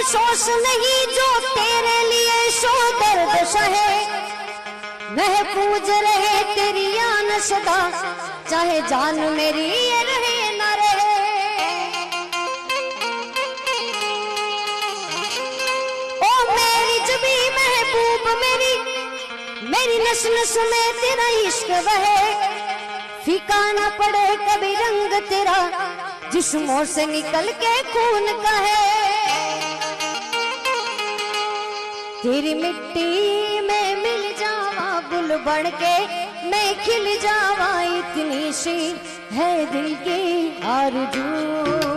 अफसोस नहीं जो तेरे लिए सो दर्द सहे, महफूज रहे तेरी आन सदा, चाहे जान मेरी ये रहे न रहे। ओ मेरी जबी महबूब मेरी, मेरी नस नस में तेरा इश्क बहे, फीका न पड़े कभी रंग तेरा, जिस्मों से निकल के खून का है। तेरी मिट्टी में मिल जावा गुल बन के, मैं खिल जावा, इतनी सी है दिल की आरज़ू।